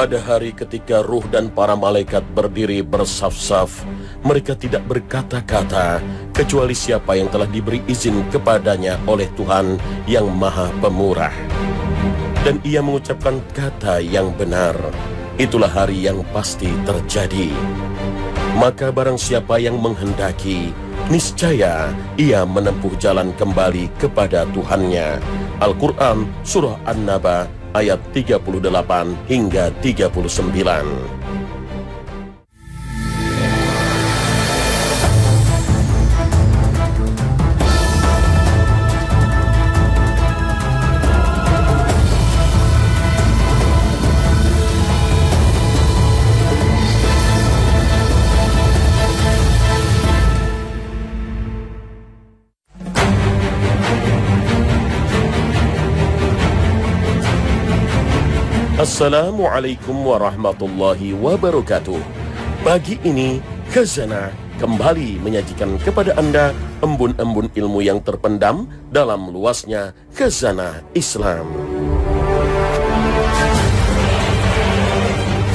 Pada hari ketika ruh dan para malaikat berdiri bersaf-saf, mereka tidak berkata-kata, kecuali siapa yang telah diberi izin kepadanya oleh Tuhan yang Maha Pemurah. Dan ia mengucapkan kata yang benar. Itulah hari yang pasti terjadi. Maka barang siapa yang menghendaki, niscaya ia menempuh jalan kembali kepada Tuhannya. Al-Quran Surah An-Naba ayat 38 hingga 39. Assalamualaikum warahmatullahi wabarakatuh. Pagi ini Khazanah kembali menyajikan kepada Anda embun-embun ilmu yang terpendam dalam luasnya Khazanah Islam.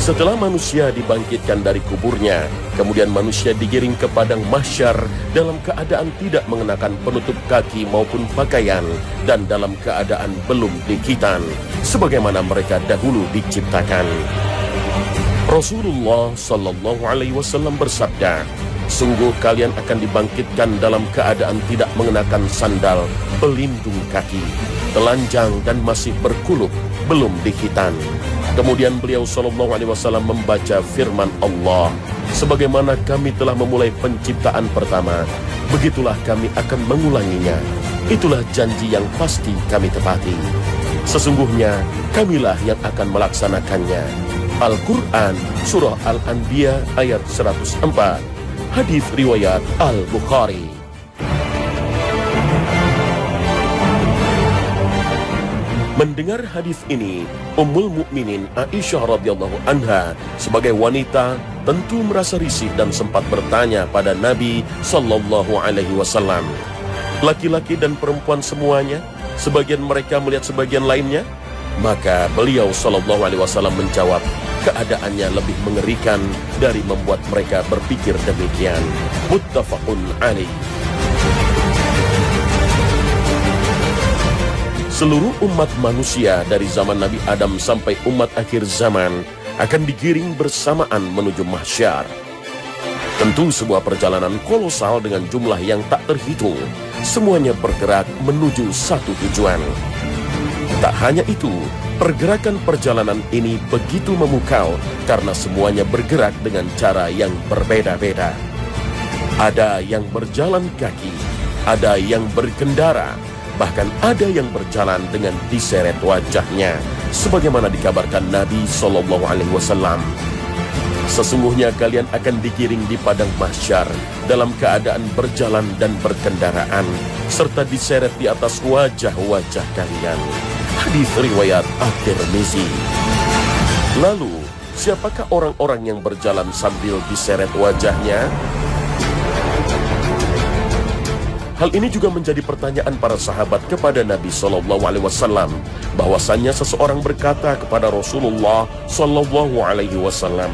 Setelah manusia dibangkitkan dari kuburnya, kemudian manusia digiring ke padang mahsyar dalam keadaan tidak mengenakan penutup kaki maupun pakaian dan dalam keadaan belum dikhitan, sebagaimana mereka dahulu diciptakan. Rasulullah Sallallahu Alaihi Wasallam bersabda, sungguh kalian akan dibangkitkan dalam keadaan tidak mengenakan sandal, pelindung kaki, telanjang dan masih berkuluk, belum dikhitan. Kemudian beliau Sallallahu Alaihi Wasallam membaca firman Allah, sebagaimana kami telah memulai penciptaan pertama, begitulah kami akan mengulanginya. Itulah janji yang pasti kami tepati. Sesungguhnya kamilah yang akan melaksanakannya. Al-Quran Surah Al-Anbiya ayat 104. Hadis riwayat Al-Bukhari. Mendengar hadis ini, Ummul Mukminin Aisyah radhiyallahu anha sebagai wanita tentu merasa risih dan sempat bertanya pada Nabi sallallahu alaihi wasallam, laki-laki dan perempuan semuanya, sebagian mereka melihat sebagian lainnya? Maka beliau sallallahu alaihi wasallam menjawab, keadaannya lebih mengerikan dari membuat mereka berpikir demikian. Muttafaqun alaih. Seluruh umat manusia dari zaman Nabi Adam sampai umat akhir zaman akan digiring bersamaan menuju mahsyar. Tentu sebuah perjalanan kolosal dengan jumlah yang tak terhitung. Semuanya bergerak menuju satu tujuan. Tak hanya itu, pergerakan perjalanan ini begitu memukau karena semuanya bergerak dengan cara yang berbeda-beda. Ada yang berjalan kaki, ada yang berkendara, bahkan ada yang berjalan dengan diseret wajahnya, sebagaimana dikabarkan Nabi Sallallahu Alaihi Wasallam. Sesungguhnya kalian akan digiring di padang mahsyar dalam keadaan berjalan dan berkendaraan, serta diseret di atas wajah-wajah kalian. Hadis riwayat At-Tirmizi. Lalu, siapakah orang-orang yang berjalan sambil diseret wajahnya? Hal ini juga menjadi pertanyaan para sahabat kepada Nabi Sallallahu Alaihi Wasallam, bahwasannya seseorang berkata kepada Rasulullah Sallallahu Alaihi Wasallam,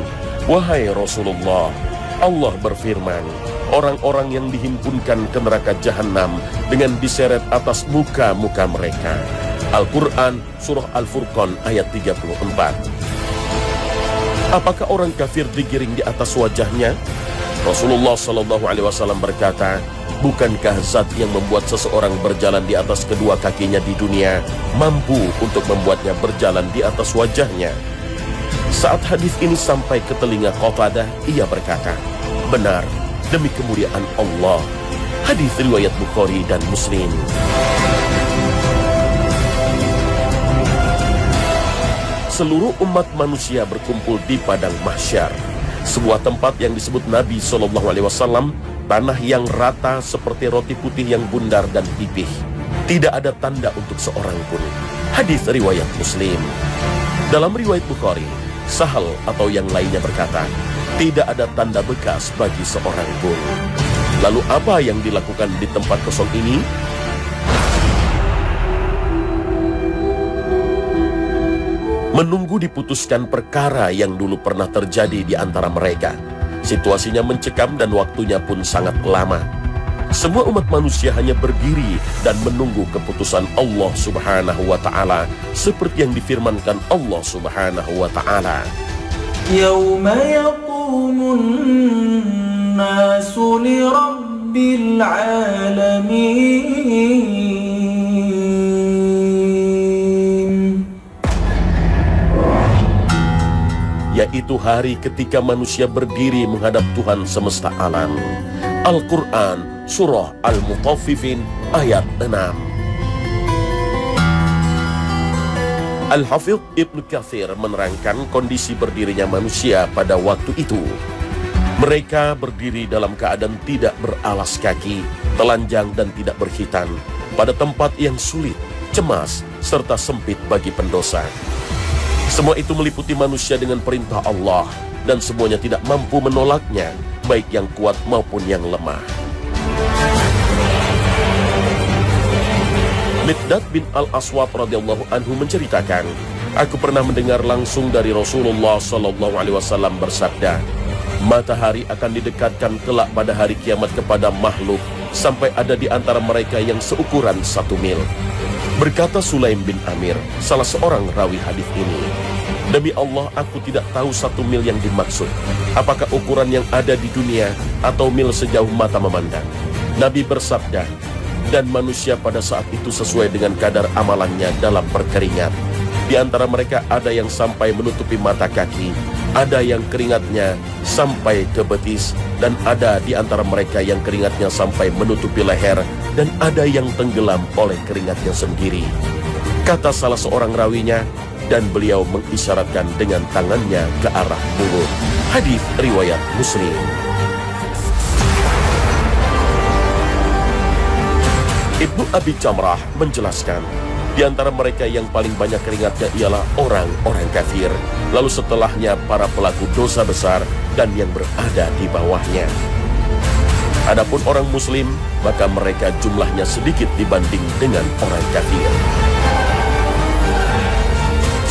wahai Rasulullah, Allah berfirman, orang-orang yang dihimpunkan ke neraka jahanam dengan diseret atas muka-muka mereka. Al-Quran Surah Al-Furqan ayat 34. Apakah orang kafir digiring di atas wajahnya? Rasulullah Sallallahu Alaihi Wasallam berkata, bukankah zat yang membuat seseorang berjalan di atas kedua kakinya di dunia mampu untuk membuatnya berjalan di atas wajahnya? Saat hadis ini sampai ke telinga Qatadah, ia berkata, benar, demi kemuliaan Allah. Hadis riwayat Bukhari dan Muslim. Seluruh umat manusia berkumpul di padang mahsyar, sebuah tempat yang disebut Nabi Sallallahu Alaihi Wasallam tanah yang rata seperti roti putih yang bundar dan pipih. Tidak ada tanda untuk seorang pun. Hadis riwayat Muslim. Dalam riwayat Bukhari, Sahal atau yang lainnya berkata, tidak ada tanda bekas bagi seorang pun. Lalu apa yang dilakukan di tempat kosong ini? menunggu diputuskan perkara yang dulu pernah terjadi di antara mereka. Situasinya mencekam dan waktunya pun sangat lama. Semua umat manusia hanya berdiri dan menunggu keputusan Allah Subhanahu wa Ta'ala, seperti yang difirmankan Allah Subhanahu wa Ta'ala. Yauma yaqumun nasu li rabbil alamin, yaitu hari ketika manusia berdiri menghadap Tuhan semesta alam. Al-Quran Surah Al-Mutaffifin ayat 6. Al-Hafidh Ibnu Katsir menerangkan kondisi berdirinya manusia pada waktu itu. Mereka berdiri dalam keadaan tidak beralas kaki, telanjang dan tidak berkhitan, pada tempat yang sulit, cemas, serta sempit bagi pendosa. Semua itu meliputi manusia dengan perintah Allah, dan semuanya tidak mampu menolaknya, baik yang kuat maupun yang lemah. Miqdad bin Al-Aswad radhiyallahu anhu menceritakan, aku pernah mendengar langsung dari Rasulullah SAW bersabda, matahari akan didekatkan kelak pada hari kiamat kepada makhluk sampai ada di antara mereka yang seukuran 1 mil. Berkata Sulaim bin Amir, salah seorang rawi hadis ini, demi Allah aku tidak tahu 1 mil yang dimaksud, apakah ukuran yang ada di dunia atau mil sejauh mata memandang. Nabi bersabda, dan manusia pada saat itu sesuai dengan kadar amalannya dalam berkeringat. Di antara mereka ada yang sampai menutupi mata kaki, ada yang keringatnya sampai ke betis, dan ada di antara mereka yang keringatnya sampai menutupi leher, dan ada yang tenggelam oleh keringatnya sendiri. Kata salah seorang rawinya, dan beliau mengisyaratkan dengan tangannya ke arah mulut. Hadis riwayat Muslim. Ibnu Abi Jamrah menjelaskan, di antara mereka yang paling banyak keringatnya ialah orang-orang kafir, lalu setelahnya para pelaku dosa besar dan yang berada di bawahnya. Adapun orang muslim, maka mereka jumlahnya sedikit dibanding dengan orang kafir.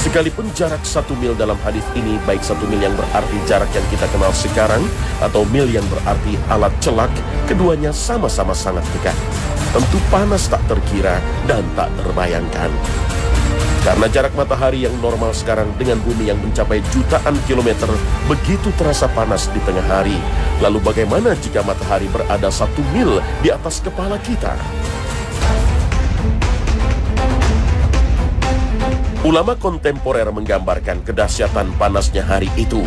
Sekalipun jarak 1 mil dalam hadis ini, baik 1 mil yang berarti jarak yang kita kenal sekarang, atau mil yang berarti alat celak, keduanya sama-sama sangat dekat. Tentu panas tak terkira dan tak terbayangkan. Karena jarak matahari yang normal sekarang dengan bumi yang mencapai jutaan kilometer begitu terasa panas di tengah hari. Lalu bagaimana jika matahari berada 1 mil di atas kepala kita? Ulama kontemporer menggambarkan kedahsyatan panasnya hari itu,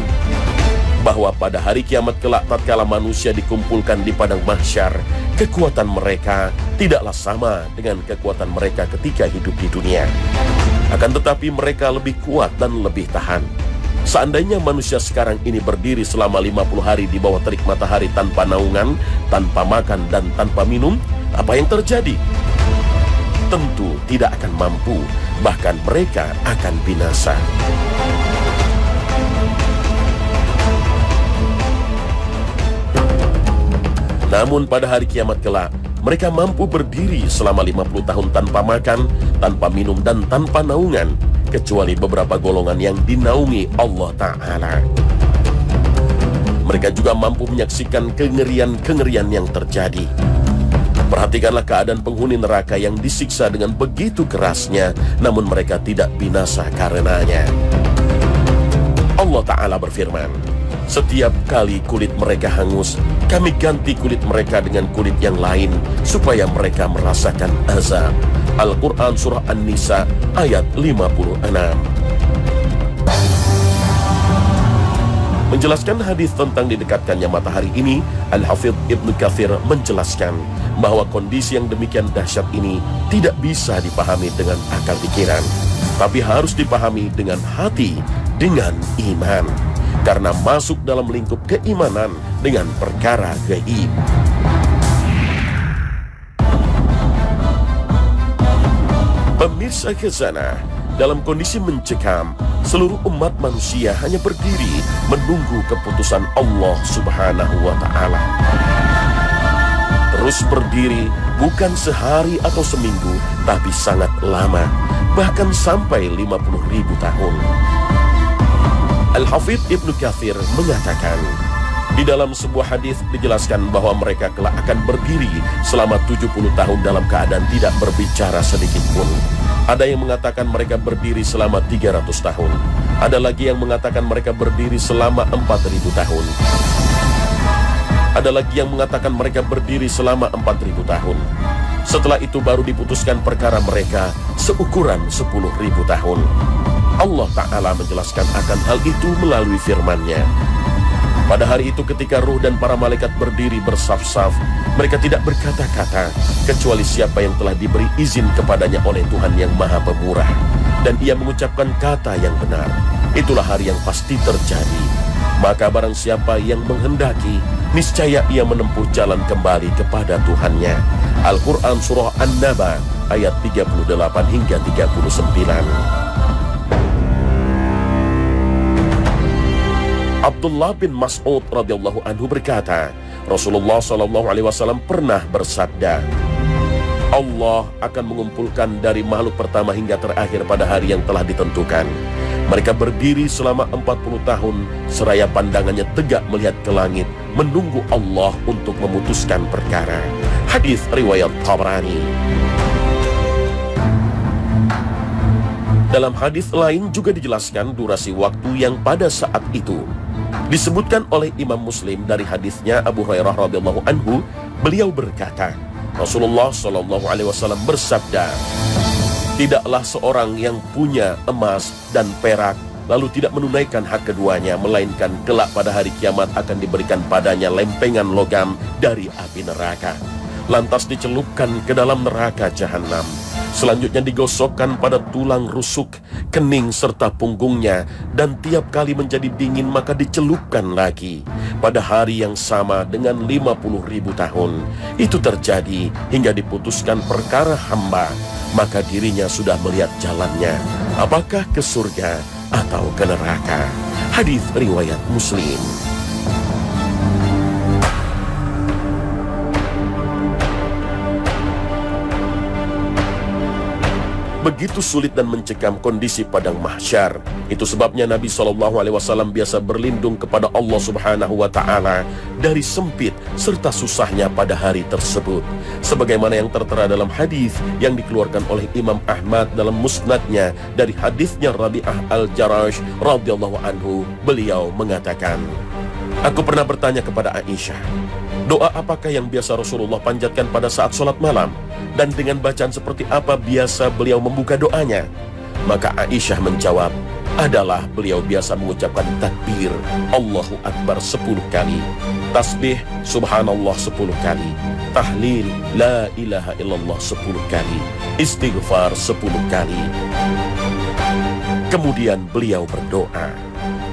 bahwa pada hari kiamat kelak tatkala manusia dikumpulkan di padang mahsyar, kekuatan mereka tidaklah sama dengan kekuatan mereka ketika hidup di dunia. Akan tetapi mereka lebih kuat dan lebih tahan. Seandainya manusia sekarang ini berdiri selama 50 hari di bawah terik matahari tanpa naungan, tanpa makan dan tanpa minum, apa yang terjadi? Tentu tidak akan mampu, bahkan mereka akan binasa. Namun pada hari kiamat kelak, mereka mampu berdiri selama 50 tahun tanpa makan, tanpa minum, dan tanpa naungan, kecuali beberapa golongan yang dinaungi Allah Ta'ala. Mereka juga mampu menyaksikan kengerian-kengerian yang terjadi. Perhatikanlah keadaan penghuni neraka yang disiksa dengan begitu kerasnya, namun mereka tidak binasa karenanya. Allah Ta'ala berfirman, setiap kali kulit mereka hangus, kami ganti kulit mereka dengan kulit yang lain, supaya mereka merasakan azab. Al-Quran Surah An-Nisa ayat 56. Menjelaskan hadis tentang didekatkannya matahari ini, Al-Hafidh Ibnu Katsir menjelaskan bahwa kondisi yang demikian dahsyat ini tidak bisa dipahami dengan akal pikiran, tapi harus dipahami dengan hati, dengan iman, karena masuk dalam lingkup keimanan dengan perkara gaib. Pemirsa Khazanah, dalam kondisi mencekam, seluruh umat manusia hanya berdiri menunggu keputusan Allah Subhanahu wa Ta'ala. Terus berdiri bukan sehari atau seminggu, tapi sangat lama. bahkan sampai 50.000 tahun. Al-Hafidz Ibnu Katsir mengatakan, di dalam sebuah hadis dijelaskan bahwa mereka kelak akan berdiri selama 70 tahun dalam keadaan tidak berbicara sedikit pun. Ada yang mengatakan mereka berdiri selama 300 tahun. Ada lagi yang mengatakan mereka berdiri selama 4.000 tahun. Ada lagi yang mengatakan mereka berdiri selama 4.000 tahun. Setelah itu baru diputuskan perkara mereka seukuran 10.000 tahun. Allah Ta'ala menjelaskan akan hal itu melalui firman-Nya. Pada hari itu ketika ruh dan para malaikat berdiri bersaf-saf, mereka tidak berkata-kata, kecuali siapa yang telah diberi izin kepadanya oleh Tuhan yang Maha Pemurah. Dan ia mengucapkan kata yang benar. Itulah hari yang pasti terjadi. Maka barang siapa yang menghendaki, niscaya ia menempuh jalan kembali kepada Tuhannya. Al-Quran Surah An-Naba ayat 38 hingga 39. Abdullah bin Mas'ud radhiyallahu anhu berkata, Rasulullah SAW pernah bersabda, Allah akan mengumpulkan dari makhluk pertama hingga terakhir pada hari yang telah ditentukan. Mereka berdiri selama 40 tahun, seraya pandangannya tegak melihat ke langit, menunggu Allah untuk memutuskan perkara. Hadis riwayat Tabrani. Dalam hadis lain juga dijelaskan durasi waktu yang pada saat itu. Disebutkan oleh Imam Muslim dari hadisnya Abu Hurairah radhiyallahu anhu, beliau berkata, Rasulullah SAW bersabda, tidaklah seorang yang punya emas dan perak lalu tidak menunaikan hak keduanya, melainkan kelak pada hari kiamat akan diberikan padanya lempengan logam dari api neraka, lantas dicelupkan ke dalam neraka jahanam. Selanjutnya digosokkan pada tulang rusuk, kening serta punggungnya, dan tiap kali menjadi dingin maka dicelupkan lagi. Pada hari yang sama dengan 50.000 tahun, itu terjadi hingga diputuskan perkara hamba, maka dirinya sudah melihat jalannya, apakah ke surga atau ke neraka. Hadis riwayat Muslim. Begitu sulit dan mencekam kondisi padang mahsyar. Itu sebabnya Nabi SAW biasa berlindung kepada Allah Subhanahu wa Ta'ala dari sempit serta susahnya pada hari tersebut. Sebagaimana yang tertera dalam hadis yang dikeluarkan oleh Imam Ahmad dalam musnadnya dari hadisnya Rabi'ah al-Jarash radhiyallahu anhu, beliau mengatakan, aku pernah bertanya kepada Aisyah, doa apakah yang biasa Rasulullah panjatkan pada saat sholat malam? Dan dengan bacaan seperti apa biasa beliau membuka doanya? Maka Aisyah menjawab, adalah beliau biasa mengucapkan takbir Allahu Akbar 10 kali, tasbih Subhanallah 10 kali, tahlil La ilaha illallah 10 kali, istighfar 10 kali. Kemudian beliau berdoa,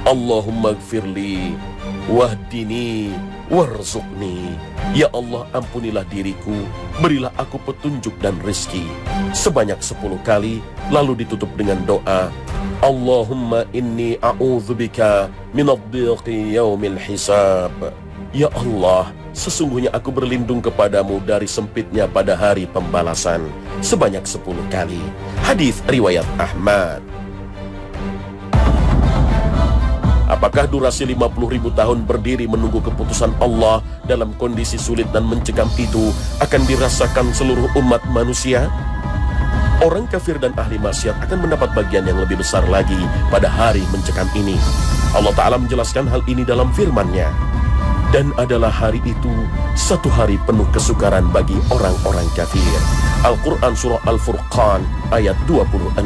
Allahumma gfirli wahdini warzuqni. Ya Allah, ampunilah diriku, berilah aku petunjuk dan rezeki, sebanyak 10 kali. Lalu ditutup dengan doa, Allahumma inni a'udzubika minadh-dhiqi yaumil hisab. Ya Allah, sesungguhnya aku berlindung kepadamu dari sempitnya pada hari pembalasan, sebanyak 10 kali. Hadis riwayat Ahmad. Apakah durasi 50.000 tahun berdiri menunggu keputusan Allah dalam kondisi sulit dan mencekam itu akan dirasakan seluruh umat manusia? Orang kafir dan ahli maksiat akan mendapat bagian yang lebih besar lagi pada hari mencekam ini. Allah Ta'ala menjelaskan hal ini dalam firman-Nya. Dan adalah hari itu satu hari penuh kesukaran bagi orang-orang kafir. Al-Quran Surah Al-Furqan ayat 26.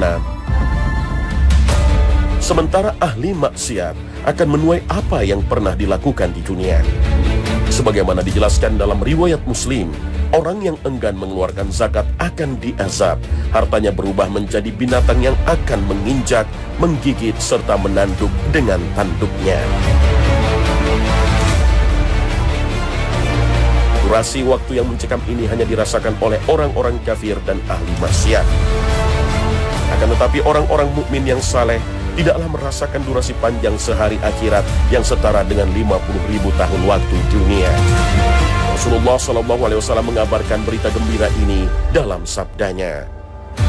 Sementara ahli maksiat akan menuai apa yang pernah dilakukan di dunia. Sebagaimana dijelaskan dalam riwayat Muslim, orang yang enggan mengeluarkan zakat akan diazab. Hartanya berubah menjadi binatang yang akan menginjak, menggigit, serta menanduk dengan tanduknya. Durasi waktu yang mencekam ini hanya dirasakan oleh orang-orang kafir dan ahli maksiat. Akan tetapi orang-orang mukmin yang saleh tidaklah merasakan durasi panjang sehari akhirat yang setara dengan 50.000 tahun waktu dunia. Rasulullah SAW mengabarkan berita gembira ini dalam sabdanya,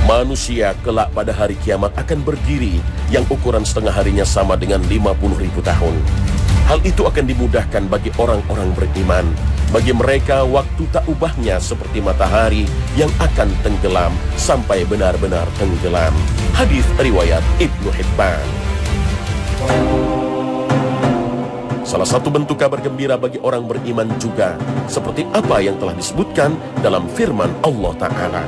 Manusia kelak pada hari kiamat akan berdiri yang ukuran setengah harinya sama dengan 50.000 tahun. Hal itu akan dimudahkan bagi orang-orang beriman. Bagi mereka waktu tak ubahnya seperti matahari yang akan tenggelam sampai benar-benar tenggelam. Hadis riwayat Ibnu Hibban. Salah satu bentuk kabar gembira bagi orang beriman juga seperti apa yang telah disebutkan dalam firman Allah Ta'ala.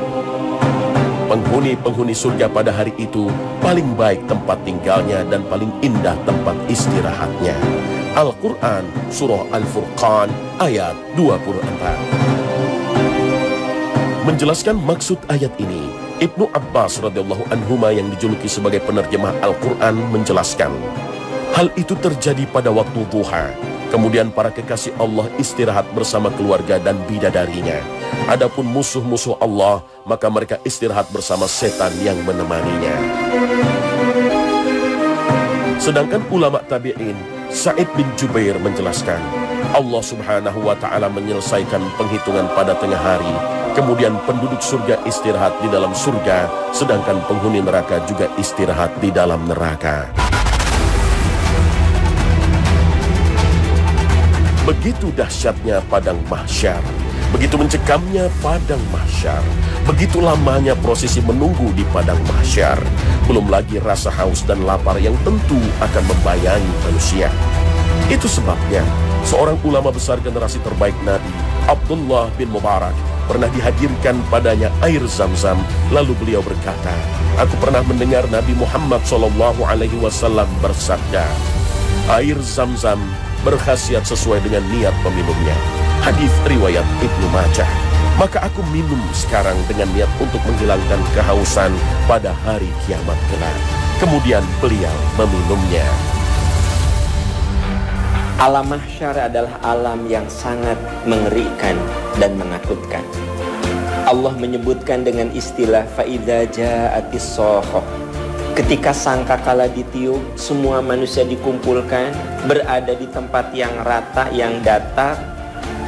Penghuni-penghuni surga pada hari itu paling baik tempat tinggalnya dan paling indah tempat istirahatnya. Al-Quran Surah Al-Furqan ayat 24. Menjelaskan maksud ayat ini, Ibnu Abbas radhiyallahu anhuma yang dijuluki sebagai penerjemah Al-Quran menjelaskan, hal itu terjadi pada waktu duha. Kemudian para kekasih Allah istirahat bersama keluarga dan bidadarinya. Adapun musuh-musuh Allah, maka mereka istirahat bersama setan yang menemaninya. Sedangkan ulama tabi'in, Sa'id bin Jubair menjelaskan, Allah subhanahu wa ta'ala menyelesaikan penghitungan pada tengah hari. Kemudian penduduk surga istirahat di dalam surga, sedangkan penghuni neraka juga istirahat di dalam neraka. Begitu dahsyatnya padang mahsyar, begitu mencekamnya padang mahsyar, begitu lamanya prosesi menunggu di padang mahsyar, belum lagi rasa haus dan lapar yang tentu akan membayangi manusia. Itu sebabnya seorang ulama besar generasi terbaik Nabi, Abdullah bin Mubarak, pernah dihadirkan padanya air Zam-Zam, lalu beliau berkata, aku pernah mendengar Nabi Muhammad SAW bersabda, air Zam-Zam berkhasiat sesuai dengan niat peminumnya. Hadis riwayat Ibnu Majah. Maka aku minum sekarang dengan niat untuk menghilangkan kehausan pada hari kiamat kelak. Kemudian beliau meminumnya. Alam mahsyar adalah alam yang sangat mengerikan dan menakutkan. Allah menyebutkan dengan istilah fa'idza ja'atis shakhah. Ketika sangkakala ditiup, semua manusia dikumpulkan, berada di tempat yang rata, yang datar.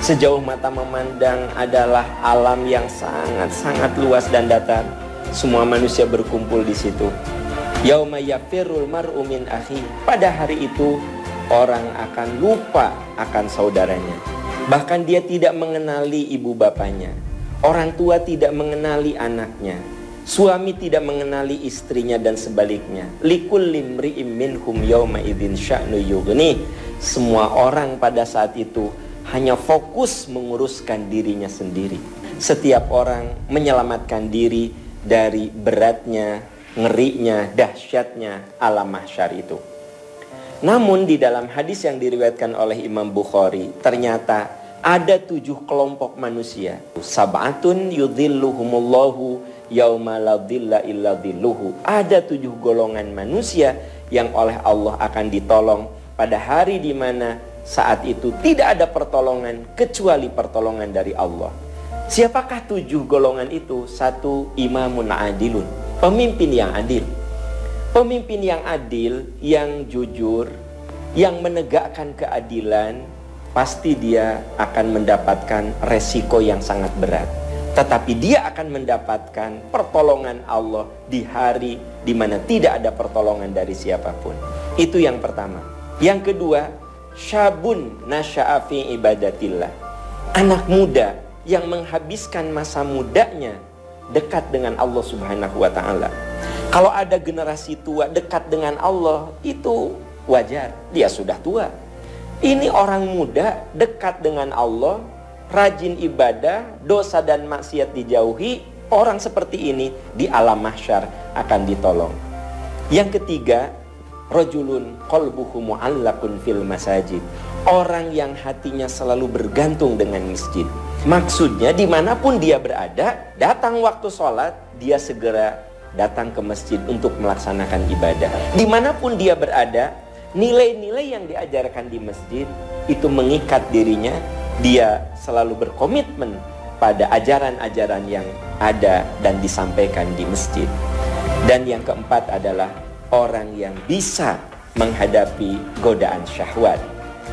Sejauh mata memandang adalah alam yang sangat-sangat luas dan datar. Semua manusia berkumpul di situ. Yauma yafirrul mar'u min akhi. Pada hari itu, orang akan lupa akan saudaranya. Bahkan dia tidak mengenali ibu bapanya. Orang tua tidak mengenali anaknya. Suami tidak mengenali istrinya dan sebaliknya. Likulli imri'im minhum yauma idzin sya'nu yughni. Semua orang pada saat itu hanya fokus menguruskan dirinya sendiri. Setiap orang menyelamatkan diri dari beratnya, ngerinya, dahsyatnya alam mahsyar itu. Namun di dalam hadis yang diriwayatkan oleh Imam Bukhari, ternyata ada 7 kelompok manusia. Sab'atun yudhilluhumullahu yauma la dhilla illa dhilluhu. Ada 7 golongan manusia yang oleh Allah akan ditolong pada hari di mana saat itu tidak ada pertolongan kecuali pertolongan dari Allah. Siapakah 7 golongan itu? 1, imamun adilun, pemimpin yang adil. Pemimpin yang adil, yang jujur, yang menegakkan keadilan, pasti dia akan mendapatkan resiko yang sangat berat. Tetapi dia akan mendapatkan pertolongan Allah di hari di mana tidak ada pertolongan dari siapapun. Itu yang pertama. Yang kedua, syabun nasya'a fi ibadatillah. Anak muda yang menghabiskan masa mudanya dekat dengan Allah Subhanahu wa ta'ala. Kalau ada generasi tua dekat dengan Allah, itu wajar, dia sudah tua. Ini orang muda dekat dengan Allah, rajin ibadah, dosa dan maksiat dijauhi. Orang seperti ini di alam mahsyar akan ditolong. Yang ketiga, rajulun qalbuhu mu'allaqun fil masajid. Orang yang hatinya selalu bergantung dengan masjid. Maksudnya dimanapun dia berada, datang waktu sholat, dia segera datang ke masjid untuk melaksanakan ibadah. Dimanapun dia berada, nilai-nilai yang diajarkan di masjid itu mengikat dirinya. Dia selalu berkomitmen pada ajaran-ajaran yang ada dan disampaikan di masjid. Dan yang keempat adalah orang yang bisa menghadapi godaan syahwat.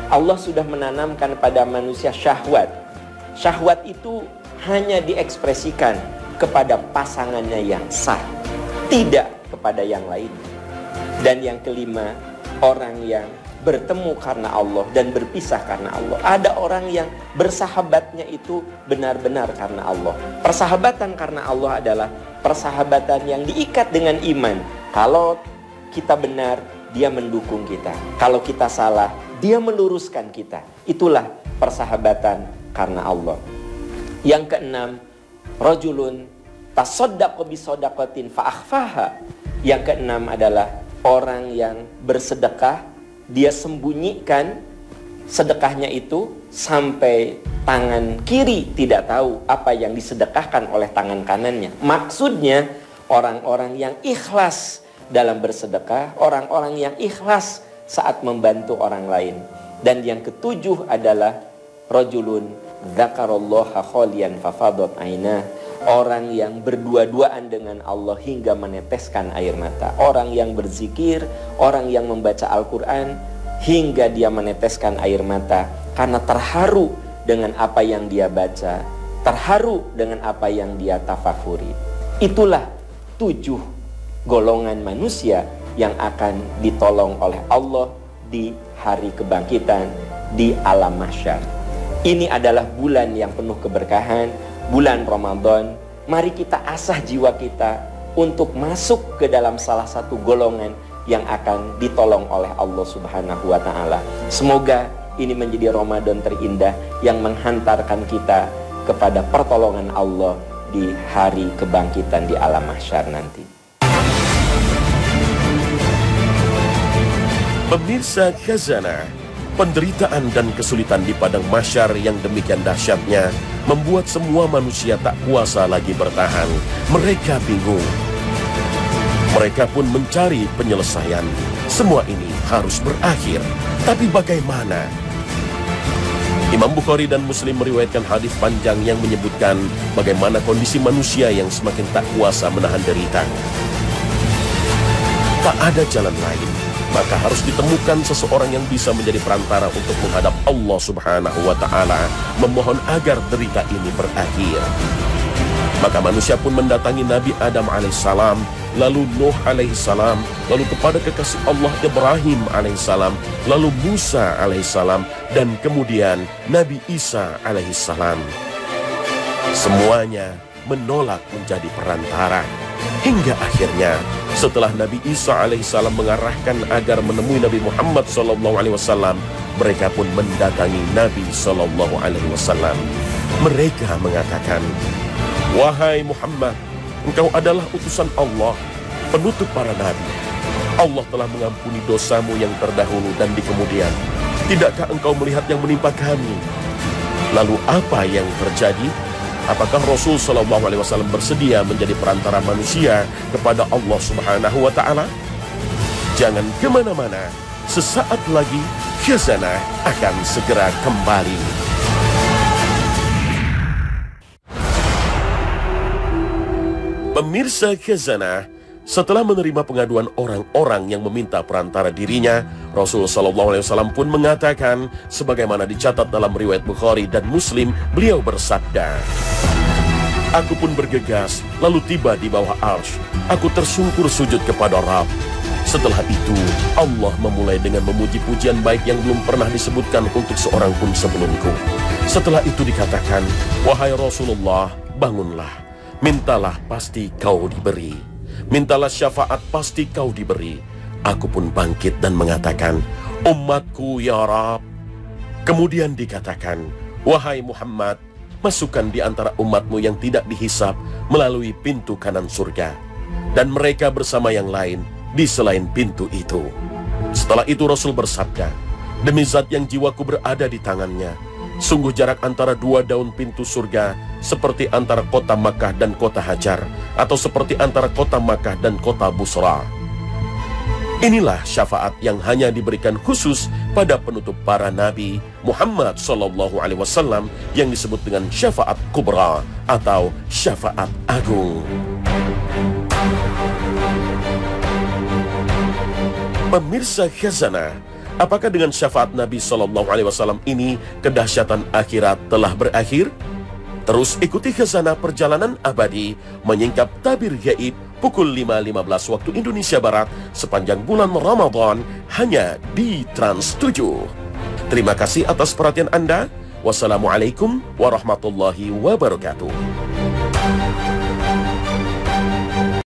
Allah sudah menanamkan pada manusia syahwat. Syahwat itu hanya diekspresikan kepada pasangannya yang sah, tidak kepada yang lain. Dan yang kelima, orang yang bertemu karena Allah dan berpisah karena Allah. Ada orang yang bersahabatnya itu benar-benar karena Allah. Persahabatan karena Allah adalah persahabatan yang diikat dengan iman. Kalau kita benar, dia mendukung kita. Kalau kita salah, dia meluruskan kita. Itulah persahabatan karena Allah. Yang keenam, rajulun tasaddaqo bisadaqatin fa'akhfaha. Yang keenam adalah orang yang bersedekah, dia sembunyikan sedekahnya itu sampai tangan kiri tidak tahu apa yang disedekahkan oleh tangan kanannya. Maksudnya orang-orang yang ikhlas dalam bersedekah, orang-orang yang ikhlas saat membantu orang lain. Dan yang ketujuh adalah rajulun dzakarallaha khalian fafadat ainah. Orang yang berdua-duaan dengan Allah hingga meneteskan air mata. Orang yang berzikir, orang yang membaca Al-Quran hingga dia meneteskan air mata karena terharu dengan apa yang dia baca, terharu dengan apa yang dia tafakuri. Itulah 7 golongan manusia yang akan ditolong oleh Allah di hari kebangkitan di alam mahsyar. Ini adalah bulan yang penuh keberkahan, bulan Ramadan. Mari kita asah jiwa kita untuk masuk ke dalam salah satu golongan yang akan ditolong oleh Allah Subhanahu wa Ta'ala. Semoga ini menjadi Ramadan terindah yang menghantarkan kita kepada pertolongan Allah di hari kebangkitan di alam mahsyar nanti. Pemirsa Khazanah, penderitaan dan kesulitan di padang mahsyar yang demikian dahsyatnya membuat semua manusia tak kuasa lagi bertahan. Mereka bingung. Mereka pun mencari penyelesaian. Semua ini harus berakhir. Tapi bagaimana? Imam Bukhari dan Muslim meriwayatkan hadis panjang yang menyebutkan bagaimana kondisi manusia yang semakin tak kuasa menahan derita. Tak ada jalan lain, maka harus ditemukan seseorang yang bisa menjadi perantara untuk menghadap Allah Subhanahu wa Ta'ala, memohon agar derita ini berakhir. Maka manusia pun mendatangi Nabi Adam alaihissalam, lalu Nuh alaihissalam, lalu kepada kekasih Allah Ibrahim alaihissalam, lalu Musa alaihissalam, dan kemudian Nabi Isa alaihissalam. Semuanya menolak menjadi perantara. Hingga akhirnya setelah Nabi Isa alaihissalam mengarahkan agar menemui Nabi Muhammad SAW, mereka pun mendatangi Nabi SAW. Mereka mengatakan, "Wahai Muhammad, engkau adalah utusan Allah, penutup para nabi. Allah telah mengampuni dosamu yang terdahulu dan di kemudian. Tidakkah engkau melihat yang menimpa kami? Lalu apa yang terjadi? Apakah Rasul SAW bersedia menjadi perantara manusia kepada Allah Subhanahu wa Ta'ala?" Jangan kemana-mana, sesaat lagi Khazanah akan segera kembali. Pemirsa Khazanah, setelah menerima pengaduan orang-orang yang meminta perantara dirinya, Rasul SAW pun mengatakan, sebagaimana dicatat dalam riwayat Bukhari dan Muslim, beliau bersabda, "Aku pun bergegas, lalu tiba di bawah arsy. Aku tersungkur sujud kepada Rabb. Setelah itu, Allah memulai dengan memuji pujian baik yang belum pernah disebutkan untuk seorang pun sebelumku. Setelah itu dikatakan, wahai Rasulullah, bangunlah. Mintalah, pasti kau diberi. Mintalah syafaat, pasti kau diberi. Aku pun bangkit dan mengatakan, umatku ya Rabb. Kemudian dikatakan, wahai Muhammad, masukkan di antara umatmu yang tidak dihisab melalui pintu kanan surga. Dan mereka bersama yang lain di selain pintu itu. Setelah itu Rasul bersabda, demi zat yang jiwaku berada di tangannya, sungguh jarak antara 2 daun pintu surga seperti antara kota Makkah dan kota Hajar, atau seperti antara kota Makkah dan kota Busra. Inilah syafaat yang hanya diberikan khusus pada penutup para nabi Muhammad SAW yang disebut dengan syafaat kubra atau syafaat agung. Pemirsa Khazanah, apakah dengan syafaat Nabi SAW ini kedahsyatan akhirat telah berakhir? Terus ikuti khazanah perjalanan abadi menyingkap tabir gaib pukul 5.15 waktu Indonesia Barat sepanjang bulan Ramadan hanya di Trans 7. Terima kasih atas perhatian Anda. Wassalamualaikum warahmatullahi wabarakatuh.